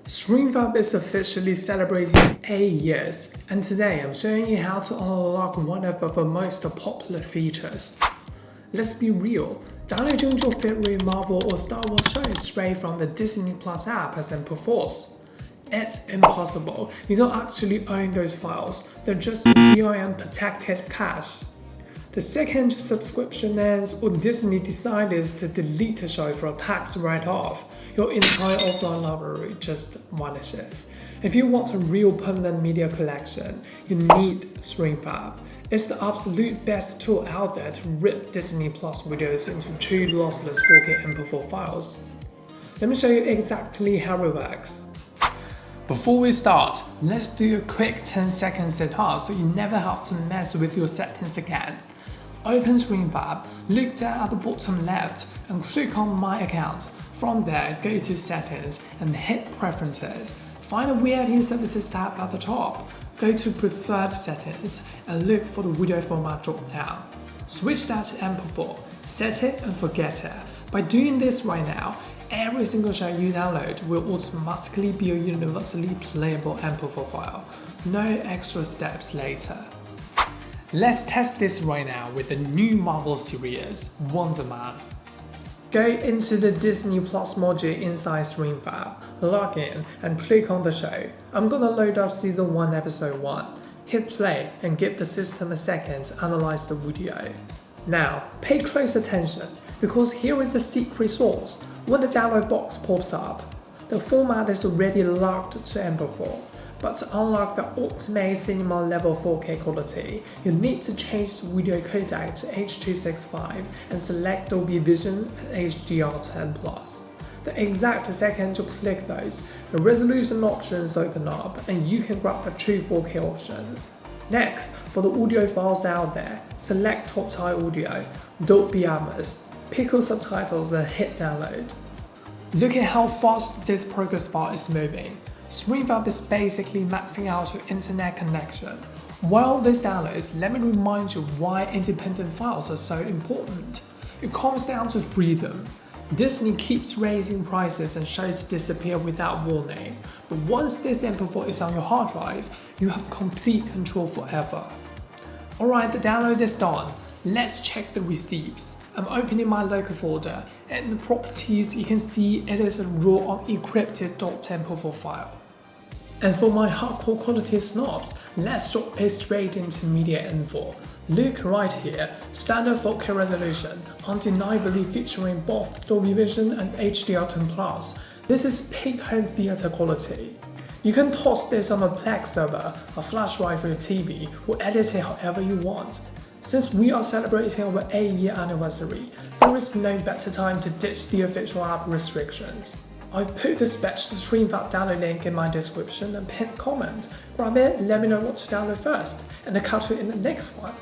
StreamFab is officially celebrating 8 years, and today I'm showing you how to unlock one of our most popular features. Let's be real, downloading your favorite Marvel or Star Wars shows straight from the Disney Plus app as MP4s. It's impossible. You don't actually own those files, they're just DRM protected cache. The second subscription ends or Disney decides to delete the show for a tax write-off, your entire offline library just vanishes. If you want a real permanent media collection, you need StreamFab. It's the absolute best tool out there to rip Disney Plus videos into true lossless 4K MP4 files. Let me show you exactly how it works. Before we start, let's do a quick 10-second setup so you never have to mess with your settings again. Open StreamFab, look down at the bottom left and click on My Account. From there, go to Settings and hit Preferences. Find the VIP Services tab at the top. Go to Preferred Settings and look for the video format drop-down. Switch that to MP4, set it and forget it. By doing this right now, every single show you download will automatically be a universally playable MP4 file. No extra steps later. Let's test this right now with the new Marvel series, Wonder Man. Go into the Disney Plus module inside StreamFab, log in and click on the show. I'm gonna load up Season 1 Episode 1. Hit play and give the system a second to analyze the video. Now, pay close attention because here is the secret sauce. When the download box pops up, the format is already locked to MP4. But to unlock the ultimate cinema level 4K quality, you need to change the video codec to H.265 and select Dolby Vision and HDR10+. The exact second you click those, the resolution options open up and you can grab the true 4K option. Next, for the audio files out there, select top tier audio, Dolby Atmos, pick up subtitles and hit download. Look at how fast this progress bar is moving. StreamFab is basically maxing out your internet connection. While this downloads, let me remind you why independent files are so important. It comes down to freedom. Disney keeps raising prices and shows disappear without warning. But once this MP4 is on your hard drive, you have complete control forever. Alright, the download is done. Let's check the receipts. I'm opening my local folder. In the properties, you can see it is a raw unencrypted .mp4 file. And for my hardcore quality snobs, let's drop it straight into MediaInfo. Look right here, standard 4K resolution, undeniably featuring both Dolby Vision and HDR10+. This is peak home theater quality. You can toss this on a Plex server, a flash drive for your TV, or edit it however you want. Since we are celebrating our 8-year anniversary, there is no better time to ditch the official app restrictions. I've put the special StreamFab download link in my description and pinned comment. Grab it, let me know what to download first, and I'll catch you in the next one.